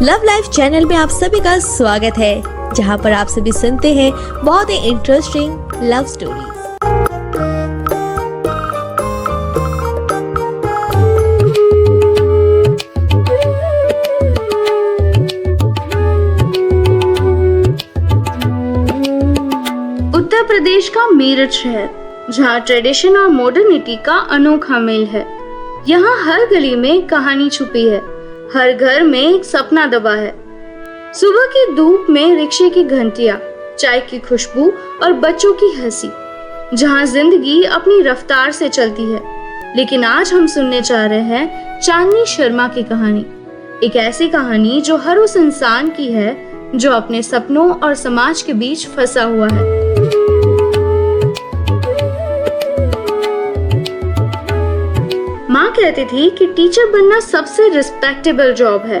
Love life channel में आप सभी का स्वागत है, जहां पर आप सभी सुनते हैं बहुत ही interesting love stories. Uttar Pradesh का मेरठ शहर, जहाँ ट्रेडिशन और मॉडर्निटी का अनोखा मेल है। यहाँ हर गली में कहानी छुपी है, हर घर में एक सपना दबा है। सुबह की धूप में रिक्शे की घंटियां, चाय की खुशबू और बच्चों की हंसी, जहाँ जिंदगी अपनी रफ्तार से चलती है। लेकिन आज हम सुनने जा रहे हैं चांदनी शर्मा की कहानी, एक ऐसी कहानी जो हर उस इंसान की है जो अपने सपनों और समाज के बीच फंसा हुआ है। माँ कहती थी कि टीचर बनना सबसे रिस्पेक्टेबल जॉब है,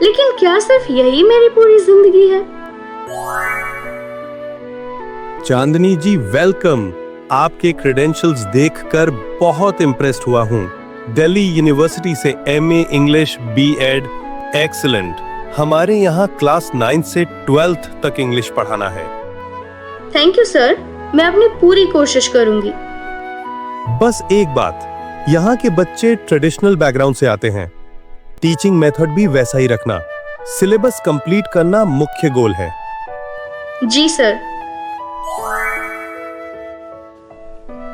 लेकिन क्या सिर्फ यही मेरी पूरी जिंदगी है? चांदनी जी वेलकम। आपके क्रेडेंशियल्स देखकर बहुत इम्प्रेस्ड हुआ हूँ। दिल्ली यूनिवर्सिटी से एमए इंग्लिश बीएड, एक्सीलेंट। हमारे यहाँ क्लास 9 से 12th तक इंग्लिश पढ़ाना है। थैंक यू सर, मैं अपनी पूरी कोशिश करूंगी। बस एक बात, यहाँ के बच्चे ट्रेडिशनल बैकग्राउंड से आते हैं। टीचिंग मेथड भी वैसा ही रखना। सिलेबस कंप्लीट करना मुख्य गोल है। जी सर।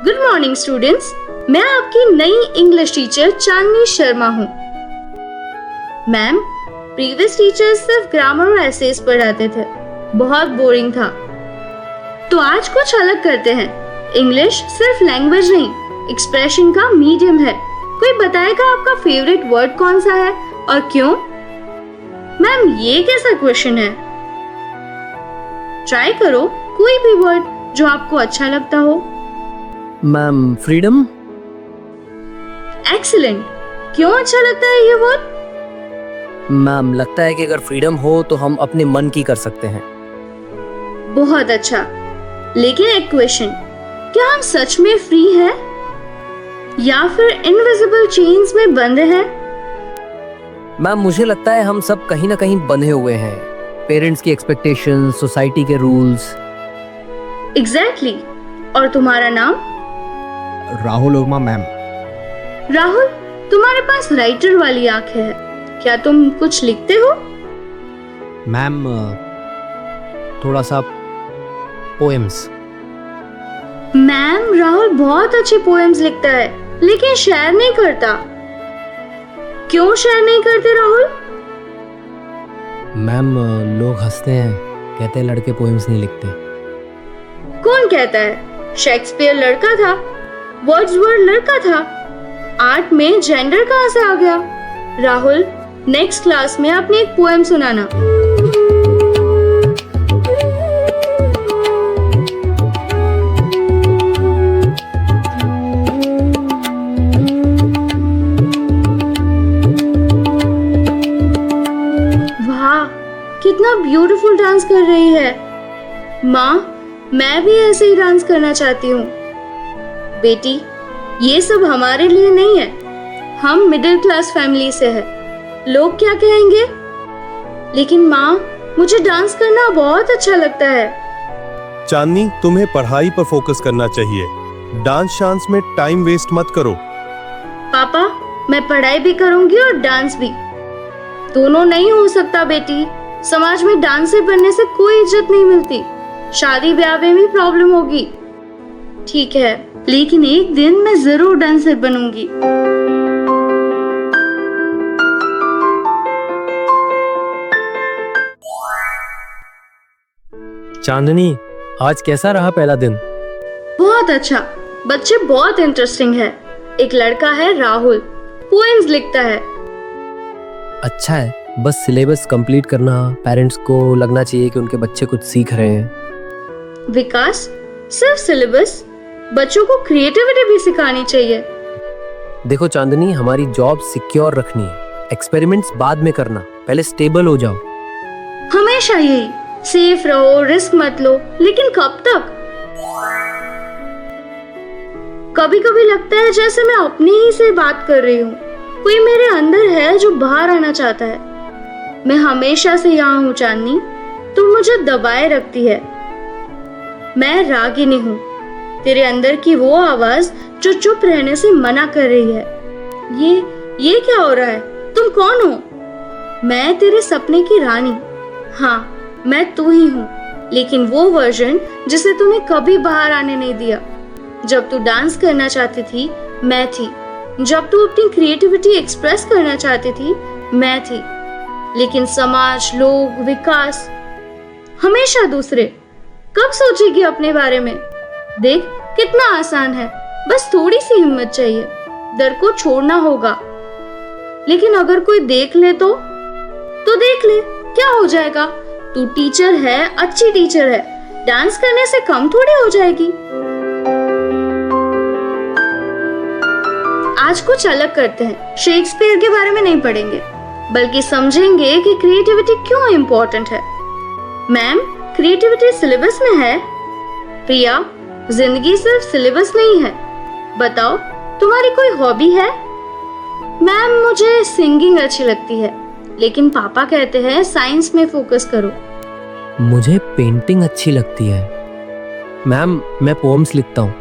गुड मॉर्निंग स्टूडेंट्स, मैं आपकी नई इंग्लिश टीचर चांदनी शर्मा हूँ। मैम, प्रीवियस टीचर सिर्फ ग्रामर और एसेस पढ़ाते थे, बहुत बोरिंग था। तो आज कुछ अलग करते हैं। इंग्लिश सिर्फ लैंग्वेज नहीं, एक्सप्रेशन का मीडियम है। कोई बताएगा आपका फेवरेट वर्ड कौन सा है और क्यों? मैम, ये कैसा क्वेश्चन है? ट्राई करो कोई भी वर्ड जो आपको अच्छा लगता हो। Ma'am, freedom. एक्सीलेंट। क्यों अच्छा लगता है ये वर्ड? मैम, लगता है कि अगर फ्रीडम हो तो हम अपने मन की कर सकते हैं। बहुत अच्छा। लेकिन एक क्वेश्चन, क्या हम सच में फ्री हैं या फिर इनविजिबल चेन्स में बंधे हैं? मैम, मुझे लगता है हम सब कहीं ना कहीं बंधे हुए हैं। पेरेंट्स की एक्सपेक्टेशंस, सोसाइटी के रूल्स। एग्जैक्टली। और तुम्हारा नाम? राहुल वर्मा मैम। राहुल, तुम्हारे पास राइटर वाली आंखें हैं। क्या तुम कुछ लिखते हो? मैम, थोड़ा सा पोएम्स। मैम, राहुल बहुत अच्छे पोएम्स लिखता है, लेकिन शेयर नहीं करता। क्यों शेयर नहीं करते राहुल? मैम, लोग हंसते हैं, कहते हैं लड़के पोएम्स नहीं लिखते। कौन कहता है? शेक्सपियर लड़का था, वर्ड्सवर्थ लड़का था। आर्ट में जेंडर कहाँ से आ गया? राहुल, नेक्स्ट क्लास में अपनी एक पोएम सुनाना। वाह, कितना ब्यूटीफुल डांस कर रही है। माँ, मैं भी ऐसे ही डांस करना चाहती हूँ। बेटी, ये सब हमारे लिए नहीं है। हम मिडिल क्लास फैमिली से है। लोग क्या कहेंगे? लेकिन माँ, मुझे डांस करना बहुत अच्छा लगता है। चांदनी, तुम्हें पढ़ाई पर फोकस करना चाहिए। डांस शांस में टाइम वेस्ट मत करो। पापा, मैं पढ़ाई भी करूंगी और डांस भी। दोनों नहीं हो सकता बेटी। समाज में डांसर बनने से कोई इज्जत नहीं मिलती। शादी ब्याह में भी प्रॉब्लम होगी। ठीक है, लेकिन एक दिन मैं जरूर डांसर बनूंगी। चांदनी, आज कैसा रहा पहला दिन? बहुत अच्छा। बच्चे बहुत इंटरेस्टिंग है। एक लड़का है राहुल, पोएम्स लिखता है। अच्छा है, बस सिलेबस कंप्लीट करना। पेरेंट्स को लगना चाहिए कि उनके बच्चे कुछ सीख रहे हैं। विकास, सिर्फ सिलेबस? बच्चों को क्रिएटिविटी भी सिखानी चाहिए। देखो चांदनी, हमारी जॉब सिक्योर रखनी है। एक्सपेरिमेंट्स बाद में करना, पहले स्टेबल हो जाओ। हमेशा यही, सेफ रहो, रिस्क मत लो, लेकिन कब तक? कभी कभी लगता है जैसे मैं अपने ही से बात कर रही हूँ। कोई मेरे अंदर है जो बाहर आना चाहता है। मैं हमेशा से यहाँ हूँ चांदनी, तू मुझे दबाए रखती है। मैं रागिनी हूँ, तेरे अंदर की वो आवाज जो चुप रहने से मना कर रही है। ये क्या हो रहा है? तुम कौन हो? मैं तेरे सपने की रानी। हाँ, मैं तू ही हूँ, लेकिन वो वर्जन जिसे तूने कभी बाहर आने नहीं दिया। जब तू डांस करना चाहती थी, मैं थी। जब तू अपनी क्रिएटिविटी एक्सप्रेस करना चाहती थी, मैं थी। लेकिन समाज, लोग, विकास, हमेशा दूसरे। कब सोचेगी अपने बारे में? देख कितना आसान है, बस थोड़ी सी हिम्मत चाहिए। डर को छोड़ना होगा। लेकिन अगर कोई देख ले तो देख ले, क्या हो जाएगा? तू टीचर है, अच्छी टीचर है, डांस करने से कम थोड़ी हो जाएगी। आज कुछ अलग करते हैं। शेक्सपियर के बारे में नहीं पढ़ेंगे, बल्कि समझेंगे कि क्रिएटिविटी क्यों इम्पोर्टेंट है। मैम, क्रिएटिविटी सिलेबस में है। प्रिया, जिंदगी सिर्फ सिलेबस नहीं है। बताओ, तुम्हारी कोई हॉबी है? मैम, मुझे सिंगिंग अच्छी लगती है, लेकिन पापा कहते हैं साइंस में फोकस करो। मुझे पेंटिंग अच्छी लगती है। मैम, मैं पोएम्स लिखता हूँ।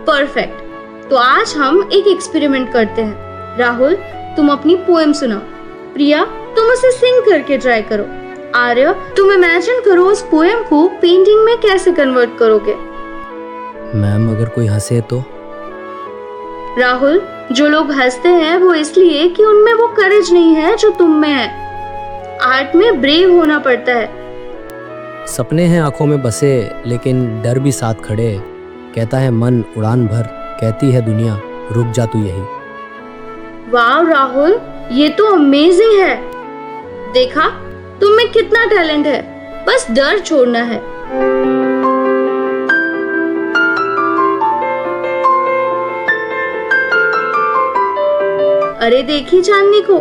परफेक्ट। तो आज हम एक एक्सपेरिमेंट करते हैं। राहुल, तुम अपनी पोएम सुनाओ। प्रिया, तुम उसे सिंग करके ट्राई करो। आर्य, तुम इमेजिन करो उस पोएम को पेंटिंग में कैसे कन्वर्ट करोगे। मैम, अगर कोई हंसे तो? राहुल, जो लोग हंसते हैं वो इसलिए कि उनमें वो करेज नहीं है जो तुम में है। आर्ट में ब्रेव होना पड़ता है। सपने हैं आंखों में बसे, लेकिन डर भी साथ खड़े। कहता है मन उड़ान भर, कहती है दुनिया रुक जा तू यही। वाह राहुल, ये तो अमेजिंग है। देखा, तुम में कितना टैलेंट है, बस डर छोड़ना है। अरे देखी चांदनी को,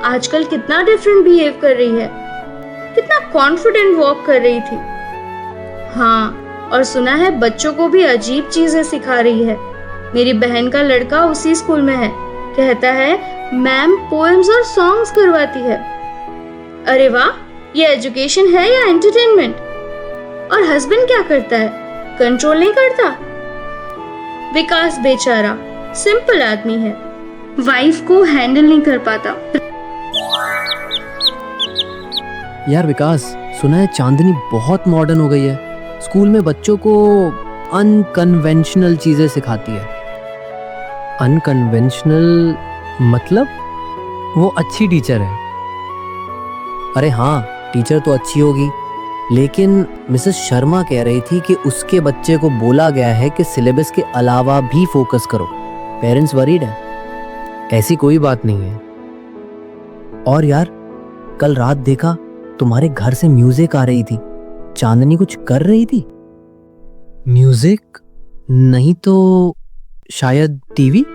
आजकल कितना डिफरेंट बिहेव कर रही है, कितना कॉन्फिडेंट वॉक कर रही थी। हाँ, और सुना है बच्चों को भी अजीब चीजें सिखा रही है। मेरी बहन का लड़का उसी स्कूल में है, कहता है मैम पोएम्स और सॉन्ग्स करवाती है। अरे वाह, ये एजुकेशन है या एंटरटेनमेंट? और हस्बैंड क्या करता है? कंट्रोल नहीं करता? विकास बेचारा सिंपल आदमी है, वाइफ को हैंडल नहीं कर पाता। यार विकास, सुना है चांदनी बहुत मॉडर्न हो गई है। स्कूल में बच्चों को अनकन्वेंशनल चीजें सिखाती है। अनकन्वेंशनल मतलब? वो अच्छी टीचर है। अरे हाँ, टीचर तो अच्छी होगी, लेकिन मिसेस शर्मा कह रही थी कि उसके बच्चे को बोला गया है कि सिलेबस के अलावा भी फोकस करो। पेरेंट्स वरीड है। ऐसी कोई बात नहीं है। और यार, कल रात देखा तुम्हारे घर से म्यूजिक आ रही थी। चांदनी कुछ कर रही थी? म्यूजिक नहीं तो शायद टीवी।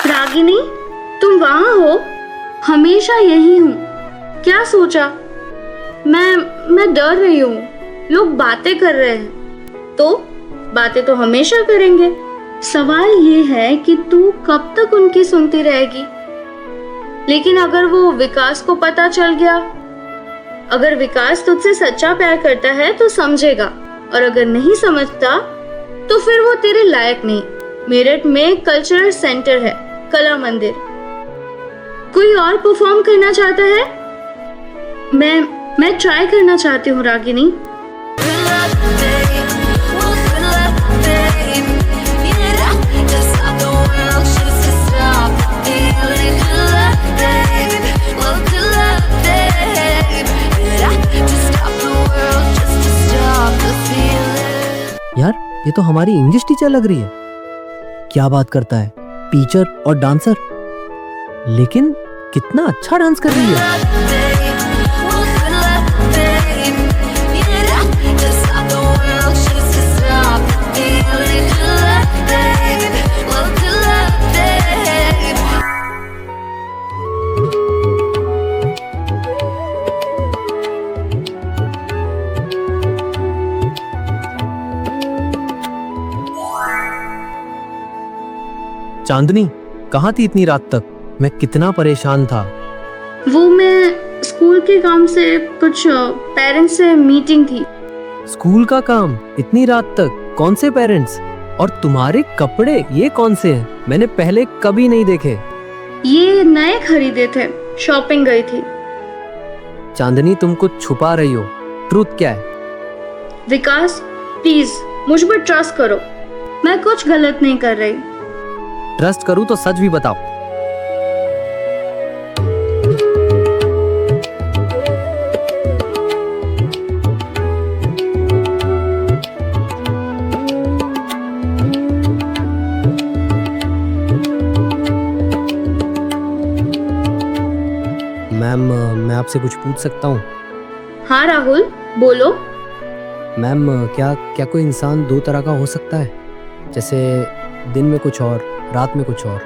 रागिनी, तुम वहां हो? हमेशा यही हूँ। क्या सोचा? मैं डर रही हूँ। लोग बातें कर रहे हैं, तो बातें तो हमेशा करेंगे। सवाल ये है कि तू कब तक उनकी सुनती रहेगी। लेकिन अगर वो विकास को पता चल गया, अगर विकास तुझसे सच्चा प्यार करता है तो समझेगा, और अगर नहीं समझता तो फिर वो तेरे लायक नहीं। मेरठ में कल्चरल सेंटर है, कला मंदिर। कोई और परफॉर्म करना चाहता है? मैं ट्राई करना चाहती हूँ रागिनी। यार, ये तो हमारी इंग्लिश टीचर लग रही है। क्या बात करता है, टीचर और डांसर, लेकिन कितना अच्छा डांस कर रही है। चांदनी, कहाँ थी इतनी रात तक? मैं कितना परेशान था। वो मैं स्कूल के काम से कुछ पेरेंट्स से मीटिंग थी। स्कूल का काम इतनी रात तक? कौन से पेरेंट्स? और तुम्हारे कपड़े ये कौन से हैं? मैंने पहले कभी नहीं देखे। ये नए खरीदे थे, शॉपिंग गई थी। चांदनी, तुम कुछ छुपा रही हो। ट्रूथ क्या है? विकास प्लीज मुझ पर ट्रस्ट करो, मैं कुछ गलत नहीं कर रही। ट्रस्ट करूँ तो सच भी बताओ। मैम, मैं आपसे कुछ पूछ सकता हूँ? हाँ राहुल बोलो। मैम, क्या क्या कोई इंसान दो तरह का हो सकता है? जैसे दिन में कुछ और, रात में कुछ और।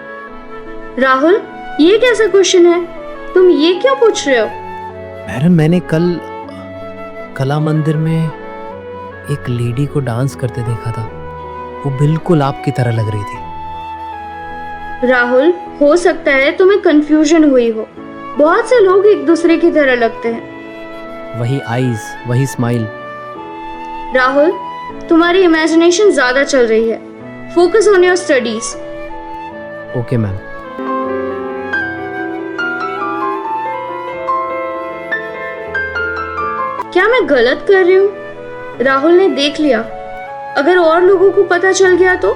राहुल ये कैसा क्वेश्चन है, तुम ये क्यों पूछ रहे हो? मैडम, मैंने कल कला मंदिर में एक लेडी को डांस करते देखा था। वो बिल्कुल आपकी तरह लग रही थी। राहुल हो सकता है तुम्हें कंफ्यूजन हुई हो, बहुत से लोग एक दूसरे की तरह लगते हैं। वही आईज, वही स्माइल। राहुल तुम्हारी इमेजिनेशन ज्यादा चल रही है, focus on your studies. Okay ma'am. क्या मैं गलत कर रही हूँ? राहुल ने देख लिया, अगर और लोगों को पता चल गया तो?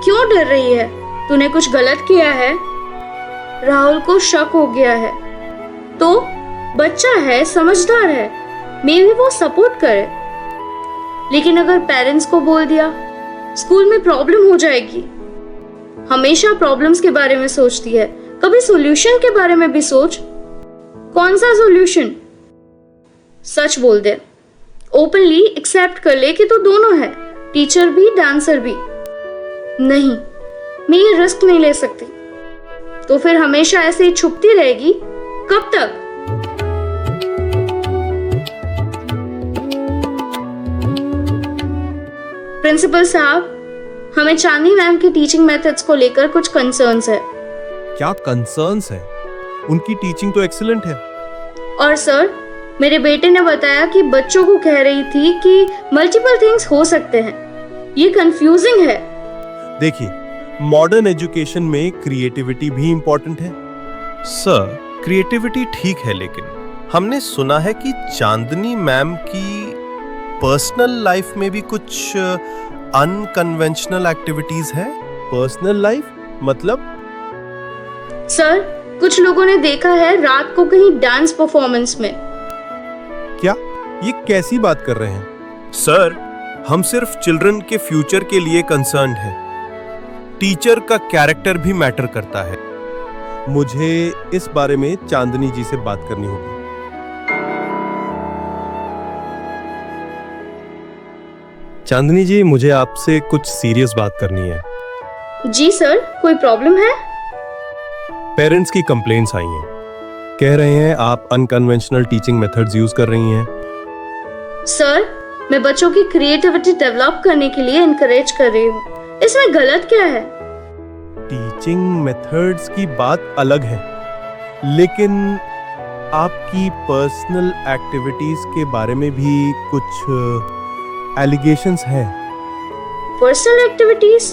क्यों डर रही है? तूने कुछ गलत किया है? राहुल को शक हो गया है। तो बच्चा है, समझदार है, मे भी वो सपोर्ट करे। लेकिन अगर पेरेंट्स को बोल दिया, स्कूल में प्रॉब्लम हो जाएगी। हमेशा प्रॉब्लम्स के बारे में सोचती है, कभी सॉल्यूशन के बारे में भी सोच। कौन सा सॉल्यूशन? सच बोल दे, ओपनली एक्सेप्ट कर ले कि तू दोनों है, टीचर भी डांसर भी। नहीं, मैं ये रिस्क नहीं ले सकती। तो फिर हमेशा ऐसे ही छुपती रहेगी? कब तक? प्रिंसिपल साहब, हमें चांदनी मैम की टीचिंग मेथड्स को लेकर कुछ कंसर्न्स है। क्या कंसर्न्स है? उनकी टीचिंग तो एक्सीलेंट है। और सर, मेरे बेटे ने बताया कि बच्चों को कह रही थी कि मल्टीपल थिंग्स हो सकते हैं। ये कंफ्यूजिंग है। देखिए, मॉडर्न एजुकेशन में क्रिएटिविटी भी इंपॉर्टेंट है। सर, क्रिएटिविटी ठीक है, लेकिन हमने सुना है कि चांदनी मैम की पर्सनल लाइफ में भी कुछ अनकन्वेंशनल एक्टिविटीज है। पर्सनल लाइफ मतलब? सर, कुछ लोगों ने देखा है रात को कहीं डांस परफॉर्मेंस में। क्या? ये कैसी बात कर रहे हैं? सर, हम सिर्फ चिल्ड्रन के फ्यूचर के लिए कंसर्न्ड हैं। टीचर का कैरेक्टर भी मैटर करता है। मुझे इस बारे में चांदनी जी से बात करनी होगी। चांदनी जी, मुझे आपसे कुछ सीरियस बात करनी है। जी सर, कोई प्रॉब्लम है? पेरेंट्स की कंप्लेंट्स आई हैं। कह रहे हैं आप अनकन्वेंशनल टीचिंग मेथड्स यूज कर रही हैं। सर, मैं बच्चों की क्रिएटिविटी डेवलप करने के लिए इनकरेज कर रही हूँ, इसमें गलत क्या है? टीचिंग मेथड्स की बात अलग है, लेकिन आपकी पर्सनल एक्टिविटीज के बारे में भी कुछ एलिगेशंस हैं। Personal activities?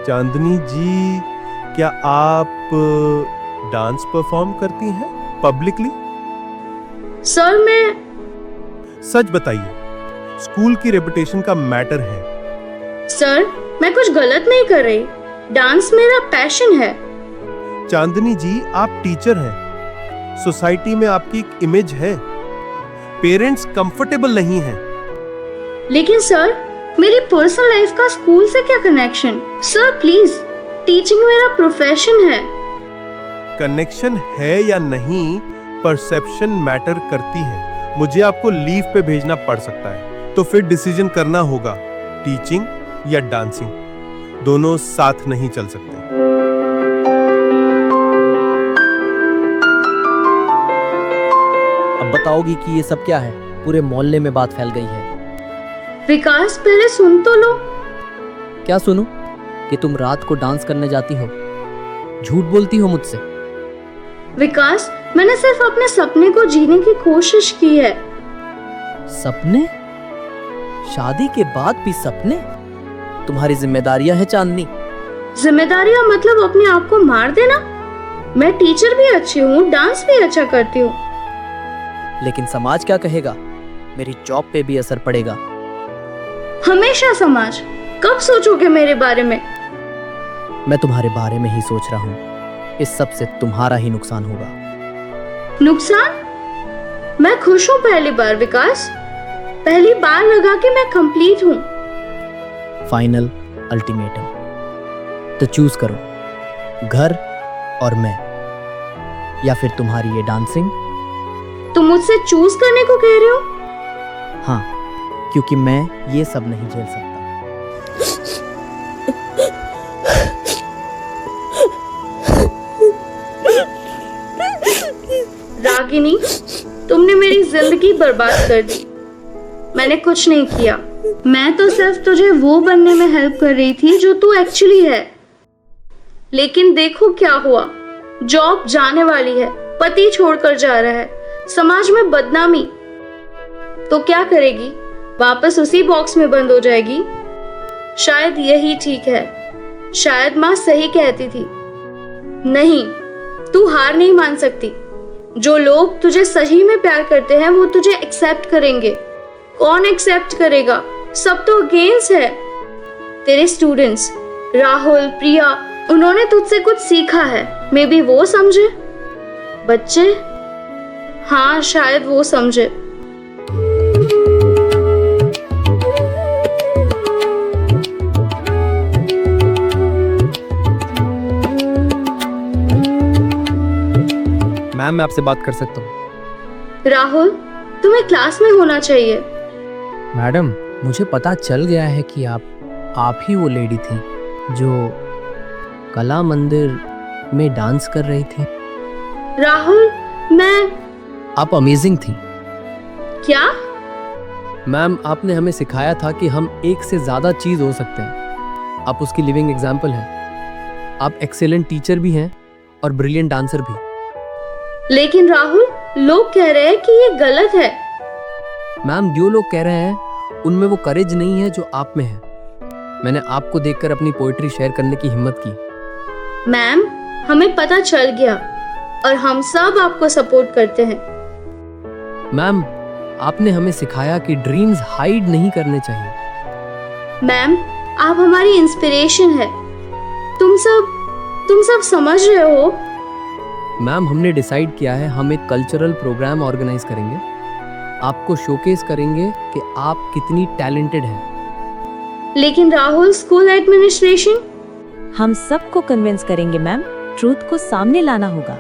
चांदनी जी, क्या आप डांस परफॉर्म करती हैं पब्लिकली? सर, मैं सच बताइए, स्कूल की रेपुटेशन का मैटर है। सर, मैं कुछ गलत नहीं कर रही, डांस मेरा पैशन है। चांदनी जी, आप टीचर हैं, सोसाइटी में आपकी एक इमेज है। पेरेंट्स कंफर्टेबल नहीं हैं। लेकिन सर, मेरी पर्सनल लाइफ का स्कूल से क्या कनेक्शन? सर प्लीज, टीचिंग मेरा प्रोफेशन है। कनेक्शन है या नहीं, परसेप्शन मैटर करती है। मुझे आपको लीव पे भेजना पड़ सकता है, तो फिर डिसीजन करना होगा, टीचिंग या डांसिंग। दोनों साथ नहीं चल सकते। अब बताओगी कि ये सब क्या है? पूरे मोहल्ले में बात फैल गई है। विकास, पहले सुन तो लो। क्या सुनूं? कि तुम रात को डांस करने जाती हो? झूठ बोलती हो मुझसे। विकास, मैंने सिर्फ अपने सपने को जीने की कोशिश की है। सपने? शादी के बाद भी सपने? तुम्हारी जिम्मेदारियां है चांदनी। जिम्मेदारियां मतलब अपने आप को मार देना? मैं टीचर भी अच्छी हूँ, डांस भी अच्छा करती हूँ। लेकिन समाज क्या कहेगा? मेरी जॉब पे भी असर पड़ेगा। हमेशा समाज। कब सोचोगे मेरे बारे में? मैं तुम्हारे बारे में ही सोच रहा हूँ। इस सब से तुम्हारा ही नुकसान होगा। नुकसान? मैं खुश हूँ पहली बार विकास। पहली बार लगा कि मैं कंप्लीट हूँ। Final ultimatum. तो चूज करो, घर और मैं, या फिर तुम्हारी ये डांसिंग। तुम मुझसे चूज करने को कह रहे हो? हाँ, क्योंकि मैं ये सब नहीं झेल सकता। रागिनी, तुमने मेरी जिंदगी बर्बाद कर दी। मैंने कुछ नहीं किया। मैं तो सिर्फ तुझे वो बनने में हेल्प कर रही थी जो तू एक्चुअली है। लेकिन देखो क्या हुआ। जॉब जाने वाली है, पति छोड़कर जा रहा है, समाज में बदनामी। तो क्या करेगी? वापस उसी बॉक्स में बंद हो जाएगी। शायद यही ठीक है। शायद माँ सही कहती थी। नहीं, तू हार नहीं मान सकती। जो लोग तुझे सही में प्यार करते हैं वो तुझे एक्सेप्ट करेंगे। कौन एक्सेप्ट करेगा? सब तो अगेंस्ट है। तेरे स्टूडेंट्स राहुल, प्रिया, उन्होंने तुझसे कुछ सीखा है। मे बी वो समझे। बच्चे, हाँ शायद वो समझे। मैम, मैं आपसे बात कर सकता हूँ? राहुल, तुम्हें क्लास में होना चाहिए। मैडम, मुझे पता चल गया है कि आप ही वो लेडी थी जो कला मंदिर में डांस कर रही थी। राहुल, आप अमेजिंग थी। क्या? मैम, आपने हमें सिखाया था कि हम एक से ज्यादा चीज हो सकते हैं। आप उसकी लिविंग एग्जाम्पल हैं। आप एक्सेलेंट टीचर भी हैं और ब्रिलियंट डांसर भी। लेकिन राहुल, लोग कह रहे हैं कि ये गलत है। मैम, जो लोग कह रहे हैं उनमें वो करेज नहीं है जो आप में है। मैंने आपको देखकर अपनी पोएट्री शेयर करने की हिम्मत की। मैम, हमें पता चल गया और हम सब आपको सपोर्ट करते हैं। मैम, आपने हमें सिखाया कि ड्रीम्स हाइड नहीं करने चाहिए। मैम, आप हमारी इंस्पिरेशन है। तुम सब समझ रहे हो? मैम, हमने डिसाइड किया है हम एक कल्चरल प्रोग्राम ऑर्गेनाइज करेंगे। आपको शोकेस करेंगे कि आप कितनी टैलेंटेड हैं। लेकिन राहुल, स्कूल एडमिनिस्ट्रेशन? हम सबको कन्विंस करेंगे मैम। ट्रूथ को सामने लाना होगा।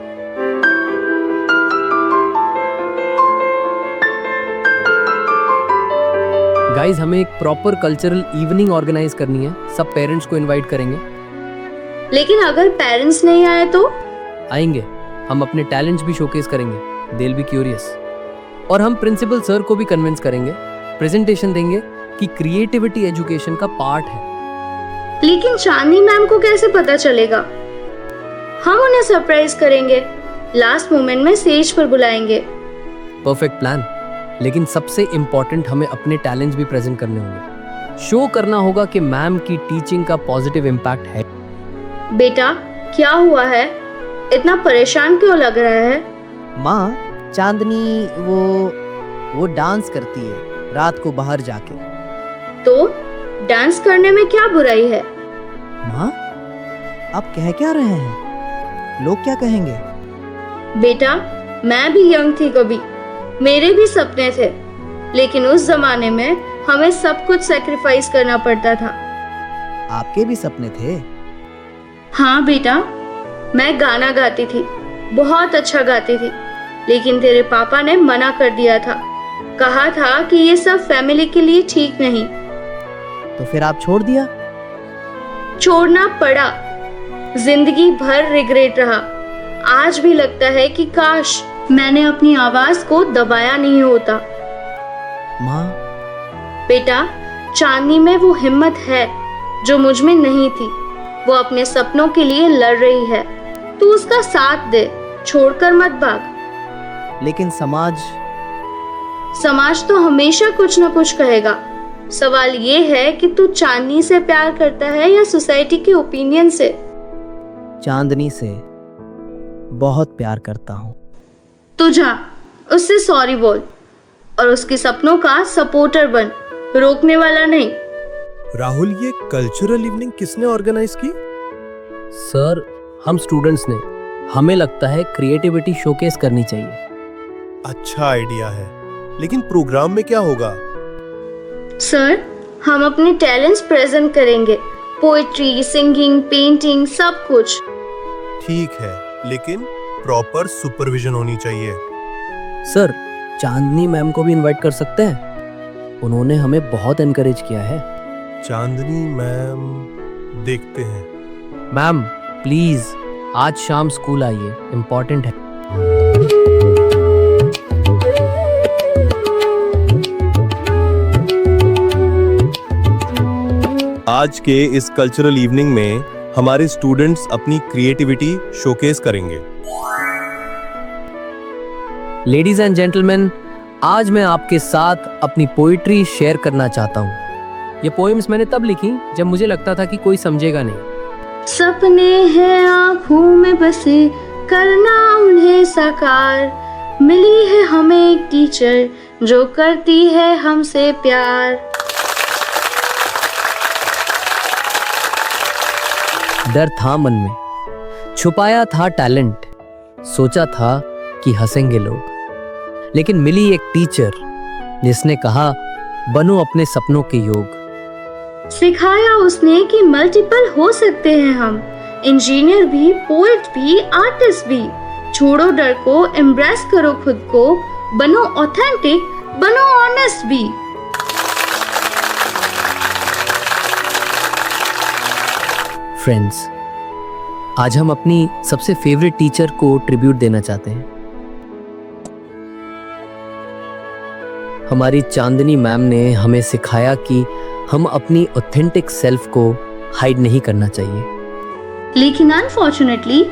गाइस, हमें एक प्रॉपर कल्चरल इवनिंग ऑर्गेनाइज करनी है। सब पेरेंट्स को इनवाइट करेंगे। लेकिन अगर पेरेंट्स नहीं आए तो? आएंगे। हम अपने टैलेंट्स भी शोकेस करेंगे। They will be curious. और हम प्रिंसिपल सर को भी कन्विंस करेंगे। प्रेजेंटेशन देंगे कि क्रिएटिविटी एजुकेशन का पार्ट है। लेकिन चांदनी मैम को कैसे पता चलेगा? हम उन्हें सरप्राइज करेंगे। लास्ट मोमेंट में स्टेज पर बुलाएंगे। Perfect plan. लेकिन सबसे इम्पोर्टेंट, हमें अपने टैलेंट्स भी प्रेजेंट करने होंगे। शो करना होगा कि मैम की टीचिंग का पॉजिटिव इम्पैक्ट है। बेटा, क्या हुआ है? इतना परेशान क्यों लग रहा है? माँ, चांदनी वो डांस करती है रात को बाहर जाके। तो डांस करने में क्या बुराई है? माँ, आप कह क्या रहे हैं? लोग क्या कहेंगे? बेटा, मैं भी यंग थी कभी। मेरे भी सपने थे। लेकिन उस जमाने में हमें सब कुछ सैक्रिफाइस करना पड़ता था। आपके भी सपने थे? हाँ बेटा, मैं गाना गाती थी, बहुत अच्छा गाती थी। लेकिन तेरे पापा ने मना कर दिया था। कहा था कि ये सब फैमिली के लिए ठीक नहीं। तो फिर आप छोड़ दिया? छोड़ना पड़ा। जिंदगी भर रिग्रेट रहा। आज भी लगता है कि काश मैंने अपनी आवाज को दबाया नहीं होता। माँ, बेटा, चांदनी में वो हिम्मत है जो मुझ में नहीं थी। वो अपने सपनों के लिए लड़ रही है। तू उसका साथ दे, छोड़कर मत भाग। लेकिन समाज तो हमेशा कुछ न कुछ कहेगा। सवाल ये है कि तू चांदनी से प्यार करता है या सोसाइटी के ओपिनियन से। चांदनी से बहुत प्यार करता हूँ। तू जा, उससे सॉरी बोल और उसके सपनों का सपोर्टर बन, रोकने वाला नहीं। राहुल, ये कल्चरल इवनिंग किसने ऑर्गेनाइज की? सर, हम स्टूडेंट्स ने। हमें लगता है क्रिएटिविटी शोकेस करनी चाहिए। अच्छा आइडिया है, लेकिन प्रोग्राम में क्या होगा? सर, हम अपने टैलेंट्स प्रेजेंट करेंगे। पोएट्री, सिंगिंग, पेंटिंग, सब कुछ। ठीक है, लेकिन प्रॉपर सुपरविजन होनी चाहिए। सर, चांदनी मैम को भी इनवाइट कर सकते हैं। उन्होंने हमें बहुत एनकरेज किया है। चांदनी मैम, देखते हैं। मैम प्लीज आज शाम स्कूल आइए, इम्पोर्टेंट है। आज के इस कल्चरल इवनिंग में हमारे स्टूडेंट्स अपनी क्रिएटिविटी शोकेस करेंगे। लेडीज एंड जेंटलमैन, आज मैं आपके साथ अपनी पोइट्री शेयर करना चाहता हूँ। ये पोएम्स मैंने तब लिखी जब मुझे लगता था कि कोई समझेगा नहीं। सपने हैं आँखों में बसे, करना उन्हें साकार। मिली है हमें एक टीचर जो करती है हमसे प्यार। डर था मन में, छुपाया था टैलेंट, सोचा था कि हंसेंगे लोग, लेकिन मिली एक टीचर जिसने कहा बनो अपने सपनों के योग। सिखाया उसने कि मल्टीपल हो सकते हैं हम, इंजीनियर भी, पोएट भी, आर्टिस्ट भी। छोड़ो डर को, एम्ब्रेस करो खुद को, बनो ऑथेंटिक, बनो ऑनेस्ट भी। फ्रेंड्स, आज हम अपनी सबसे फेवरेट टीचर को ट्रिब्यूट देना चाहते हैं। हमारी चांदनी मैम ने हमें सिखाया कि हम अपनी ऑथेंटिक सेल्फ को हाइड नहीं करना चाहिए। लेकिन अनफॉर्चुनेटली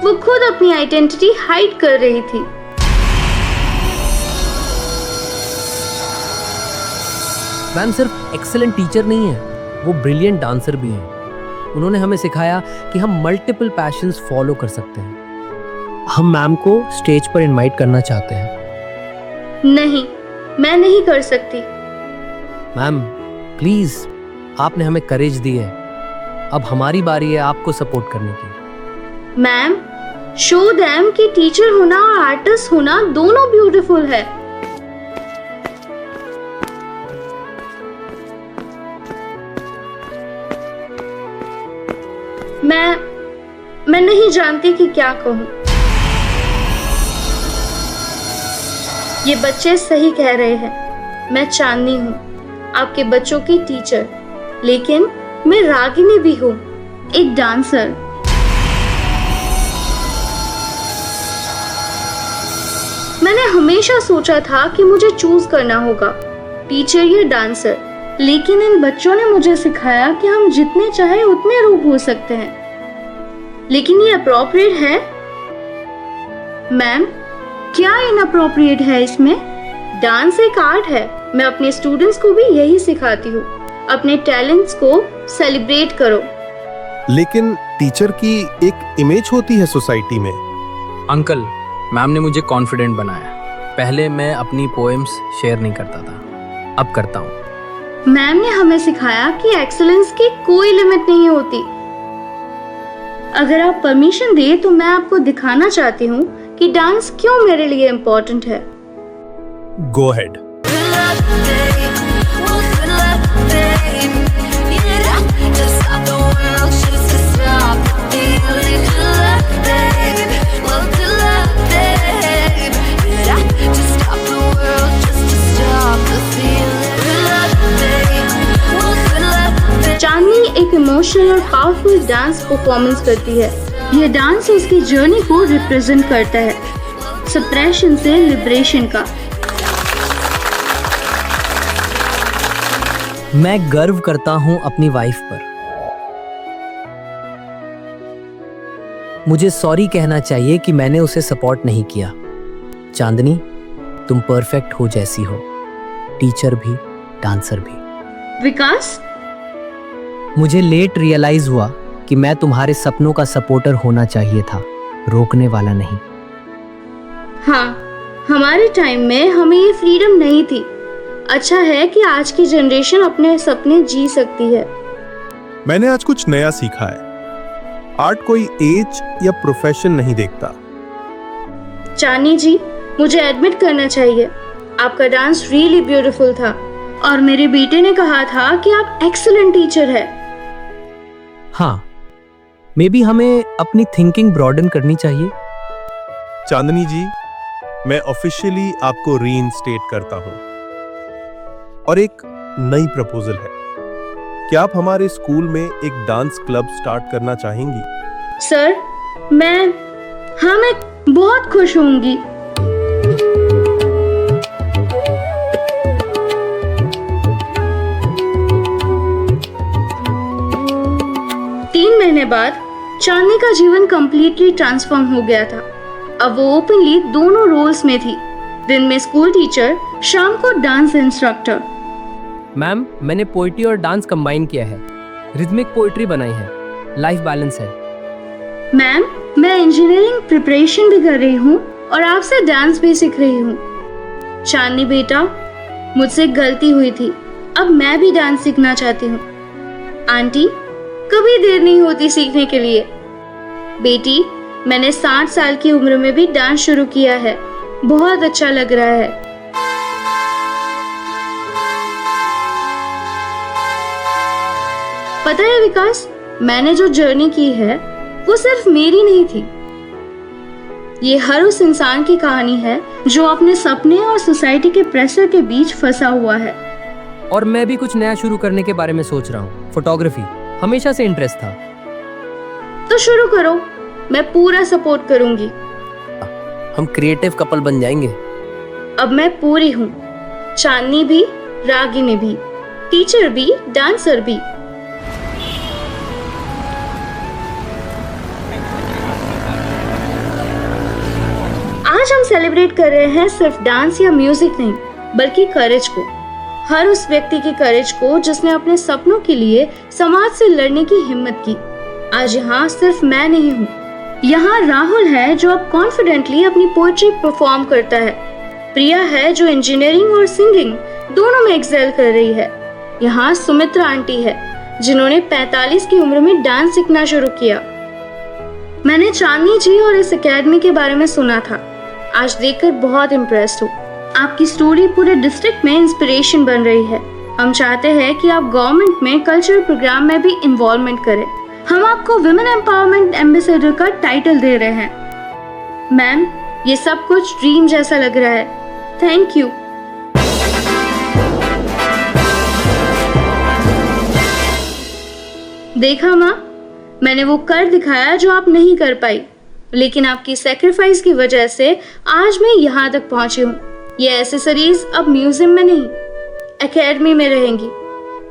वो खुद अपनी आइडेंटिटी हाइड कर रही थी। मैम सिर्फ एक्सेलेंट टीचर नहीं है, वो ब्रिलियंट डांसर भी हैं। उन्होंने हमें सिखाया कि हम मल्टीपल पैशंस फॉलो कर सकते हैं। हम मैम को स्टेज पर इनवाइट करना चाहते हैं। नहीं, मैं नहीं कर सकती। मैम प्लीज, आपने हमें करेज दी है, अब हमारी बारी है आपको सपोर्ट करने की। मैम, शो देम कि टीचर होना और आर्टिस्ट होना दोनों ब्यूटीफुल है। मैं नहीं जानती कि क्या कहूँ। ये बच्चे सही कह रहे हैं। मैं चांदनी हूँ, आपके बच्चों की टीचर, लेकिन मैं रागिनी भी हूँ, एक डांसर। मैंने हमेशा सोचा था कि मुझे चूज करना होगा, टीचर या डांसर, लेकिन इन बच्चों ने मुझे सिखाया कि हम जितने चाहे उतने रूप हो सकते हैं। लेकिन ये अप्रोप्रिएट है? मैम, क्या इनअप्रोप्रिएट है इसमें? डांस एक आर्ट है। मैं अपने स्टूडेंट्स को भी यही सिखाती हूँ, अपने टैलेंट्स को सेलिब्रेट करो। लेकिन टीचर की एक इमेज होती है सोसाइटी में। अंकल, मैम ने मुझे कॉन्फिडेंट बनाया। पहले मैं अपनी पोएम्स शेयर नहीं करता था, अब करता हूँ। मैम ने हमें सिखाया कि एक्सीलेंस की कोई लिमिट नहीं होती। अगर आप परमिशन दे तो मैं आपको दिखाना चाहती हूँ कि डांस क्यों मेरे लिए इम्पोर्टेंट है। गो हेड। चांदनी एक इमोशनल और पावरफुल डांस परफॉर्मेंस करती है। यह डांस उसकी जर्नी को रिप्रेजेंट करता है, सप्रेशन से लिबरेशन का। मैं गर्व करता हूं अपनी वाइफ पर। मुझे सॉरी कहना चाहिए कि मैंने उसे सपोर्ट नहीं किया। चांदनी, तुम परफेक्ट हो जैसी हो, टीचर भी, डांसर भी। विकास, मुझे लेट रियलाइज हुआ कि मैं तुम्हारे सपनों का सपोर्टर होना चाहिए था, रोकने वाला नहीं। हाँ, हमारे टाइम में हमें ये फ्रीडम नहीं थी। अच्छा है कि आज की जनरेशन अपने सपने जी सकती है। मैंने आज कुछ नया सीखा है। आर्ट कोई एज या प्रोफेशन नहीं देखता। चांदनी जी, मुझे एडमिट करना चाहिए, आपका डांस रियली ब्यूटीफुल था और मेरे बेटे ने कहा था कि आप एक्सीलेंट टीचर है। हाँ, मे बी हमें अपनी थिंकिंग ब्रॉडन करनी चाहिए। चांदनी जी, मैं ऑफिशियली आपको रीइंस्टेट करता हूं और एक नई प्रपोजल है। क्या आप हमारे स्कूल में एक डांस क्लब स्टार्ट करना चाहेंगी? सर, मैं बहुत खुश होंगी। तीन महीने बाद चांदनी का जीवन कंप्लीटली ट्रांसफॉर्म हो गया था। अब वो ओपनली दोनों रोल्स में थी, दिन में स्कूल टीचर, शाम को डांस इंस्ट्रक्टर। मैम, मैंने पोइट्री और डांस कंबाइन किया है, रिदमिक पोइट्री बनाई है, लाइफ बैलेंस है। मैम, मैं इंजीनियरिंग प्रिपरेशन भी कर रही हूँ और आपसे डांस भी सीख रही हूँ। चांदनी बेटा, मुझसे गलती हुई थी, अब मैं भी डांस सीखना चाहती हूँ। आंटी, कभी देर नहीं होती सीखने के लिए। बेटी, मैंने 60 साल की उम्र में भी डांस शुरू किया है, बहुत अच्छा लग रहा है। पता है विकास, मैंने जो जर्नी की है वो सिर्फ मेरी नहीं थी। ये हर उस इंसान की कहानी है जो अपने सपने और सोसाइटी के प्रेशर के बीच फंसा हुआ है। और मैं भी कुछ नया शुरू करने के बारे में सोच रहा हूँ। फोटोग्राफी हमेशा से इंटरेस्ट था। तो शुरू करो, मैं पूरा सपोर्ट करूंगी। हम क्रिएटिव कपल बन जाएंगे। अब मैं पूरी हूँ, चांदनी भी, रागिनी भी, टीचर भी, डांसर भी। आज हम सेलिब्रेट कर रहे हैं सिर्फ डांस या म्यूजिक नहीं, बल्कि करेज को। हर उस व्यक्ति की करेज को जिसने अपने सपनों के लिए समाज से लड़ने की हिम्मत की। आज यहाँ सिर्फ मैं नहीं हूँ, यहाँ राहुल है जो अब कॉन्फिडेंटली अपनी पोएट्री परफॉर्म करता है। प्रिया है जो इंजीनियरिंग और सिंगिंग दोनों में एक्सेल कर रही है। यहाँ सुमित्रा आंटी है जिन्होंने 45 की उम्र में डांस सीखना शुरू किया। मैंने चांदनी जी और इस एकेडमी के बारे में सुना था, आज देखकर बहुत इम्प्रेस्ड हूँ। आपकी स्टोरी पूरे डिस्ट्रिक्ट में इंस्पिरेशन बन रही है। हम चाहते हैं कि आप गवर्नमेंट में कल्चरल प्रोग्राम में भी इन्वॉल्वमेंट करें। हम आपको विमेन एम्पावरमेंट एम्बेसडर का टाइटल दे रहे हैं। मैम, ये सब कुछ ड्रीम जैसा लग रहा है। Thank you. देखा माँ, मैंने वो कर दिखाया जो आप नहीं कर पाई, लेकिन आपकी सैक्रिफाइस की वजह से आज मैं यहाँ तक पहुंची हूँ। ये एसेसरीज अब म्यूजियम में नहीं, एकेडमी में रहेंगी,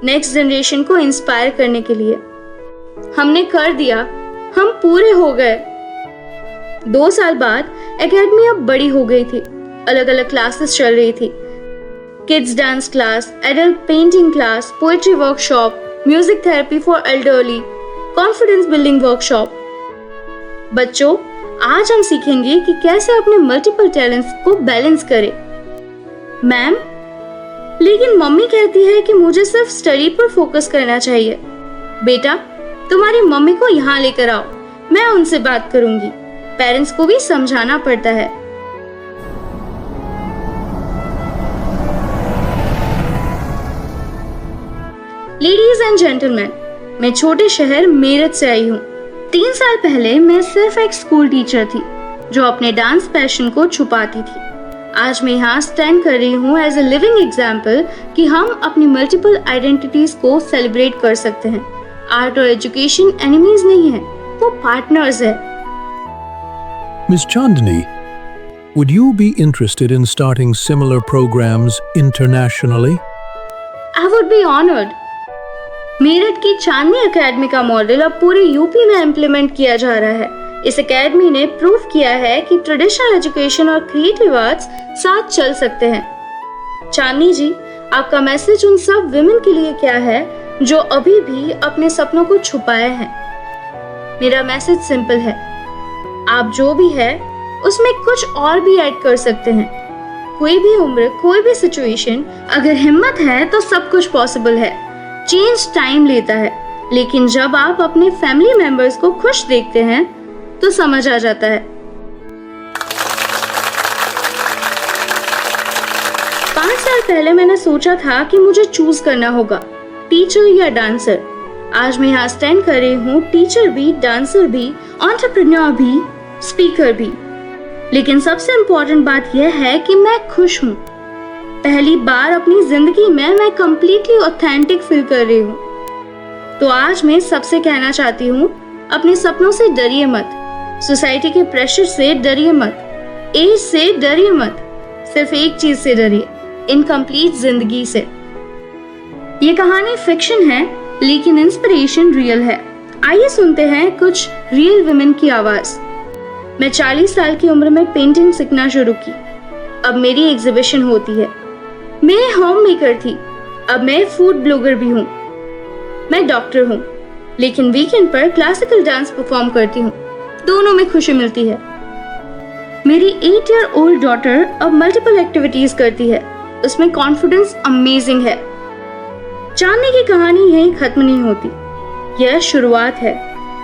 नेक्स्ट जनरेशन को इंस्पायर करने के लिए। हमने कर दिया, हम पूरे हो गए। 2 साल बाद एकेडमी अब बड़ी हो गई थी, अलग अलग क्लासेस चल रही थी। Kids dance class, adult painting class, poetry workshop, music therapy for elderly, confidence building workshop. बच्चों, आज हम सीखेंगे कि कैसे अपने मल्टीपल टैलेंट्स को बैलेंस करें। मैम, लेकिन मम्मी कहती है कि मुझे सिर्फ स्टडी पर फोकस करना चाहिए। बेटा, तुम्हारी मम्मी को यहाँ लेकर आओ, मैं उनसे बात करूंगी। पेरेंट्स को भी समझाना पड़ता है। लेडीज एंड जेंटलमैन, मैं छोटे शहर मेरठ से आई हूँ। 3 साल पहले मैं सिर्फ एक स्कूल टीचर थी जो अपने डांस पैशन को छुपाती थी। आज मैं यहाँ स्टैंड कर रही हूँ एज ए लिविंग एग्जाम्पल कि हम अपनी मल्टीपल आइडेंटिटीज को सेलिब्रेट कर सकते हैं। आर्ट और एजुकेशन एनिमीज नहीं है, वो पार्टनर्स है। Ms. Chandni, would you be interested in starting similar programs internationally? I would be honored. Meerut की चांदनी एकेडमी का मॉडल अब पूरे यूपी में इम्प्लीमेंट किया जा रहा है। इस एकेडमी ने प्रूव किया है कि ट्रेडिशनल एजुकेशन और क्रिएटिव आर्ट्स साथ चल सकते हैं। चांदनी जी, आपका मैसेज उन सब विमेन के लिए क्या है जो अभी भी अपने सपनों को छुपाए हैं? मेरा मैसेज सिंपल है, आप जो भी है उसमें कुछ और भी ऐड कर सकते हैं। कोई भी उम्र, कोई भी सिचुएशन, अगर हिम्मत है तो सब कुछ पॉसिबल है। चेंज टाइम लेता है, लेकिन जब आप अपने फैमिली मेंबर्स को खुश देखते हैं तो समझ आ जाता है। 5 साल पहले मैंने सोचा था कि मुझे चूज करना होगा, टीचर या डांसर। आज मैं यहाँ स्टैंड कर रही हूँ, टीचर भी, डांसर भी, एंटरप्रेन्योर भी, स्पीकर भी। लेकिन सबसे इम्पोर्टेंट बात यह है कि मैं खुश हूँ। पहली बार अपनी जिंदगी में मैं कंप्लीटली ऑथेंटिक फील कर रही हूँ। तो आज मैं सबसे कहना चाहती हूँ, अपने सपनों से डरिए मत, सोसाइटी के प्रेशर से डरिए मत, एज से डरिए मत, सिर्फ एक चीज से डरिए, इनकम्प्लीट जिंदगी से। ये कहानी फिक्शन है लेकिन इंस्पिरेशन रियल है। आइए सुनते हैं कुछ रियल वुमेन की आवाज। मैं 40 साल की उम्र में पेंटिंग सीखना शुरू की। अब मेरी एग्जीबिशन होती है। मैं होम मेकर थी, अब मैं फूड ब्लॉगर भी हूँ। मैं डॉक्टर हूँ, लेकिन वीकेंड पर क्लासिकल डांस परफॉर्म करती हूँ। दोनों में खुशी मिलती है। मेरी 8 ईयर ओल्ड डॉटर अब मल्टीपल एक्टिविटीज करती है, उसमें कॉन्फिडेंस अमेजिंग है। चांदनी की कहानी यहीं खत्म नहीं होती। यह शुरुआत है,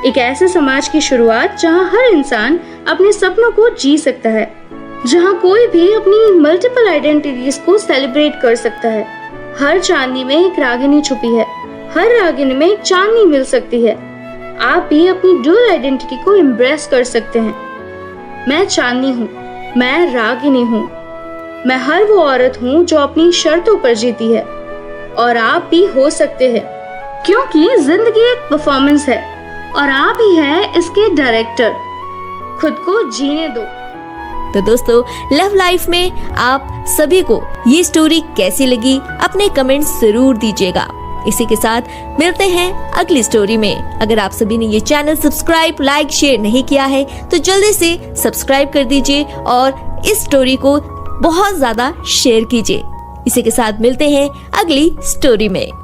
एक ऐसे समाज की शुरुआत जहां हर इंसान अपने सपनों को जी सकता है, जहां कोई भी अपनी मल्टीपल आइडेंटिटीज को सेलिब्रेट कर सकता है। हर चांदनी में एक रागिनी छुपी है, हर रागिनी में एक चांदनी मिल सकती है। आप भी अपनी डुअल आइडेंटिटी को एम्ब्रेस कर सकते हैं। मैं चांदनी हूँ, मैं रागिनी हूँ, मैं हर वो औरत हूँ जो अपनी शर्तों पर जीती है। और आप भी हो सकते हैं, क्योंकि जिंदगी एक परफॉर्मेंस है और आप ही है इसके डायरेक्टर। खुद को जीने दो। तो दोस्तों, लव लाइफ में आप सभी को ये स्टोरी कैसी लगी अपने कमेंट्स जरूर दीजिएगा। इसी के साथ मिलते हैं अगली स्टोरी में। अगर आप सभी ने ये चैनल सब्सक्राइब, लाइक, शेयर नहीं किया है तो जल्दी से सब्सक्राइब कर दीजिए और इस स्टोरी को बहुत ज्यादा शेयर कीजिए। इसी के साथ मिलते हैं अगली स्टोरी में।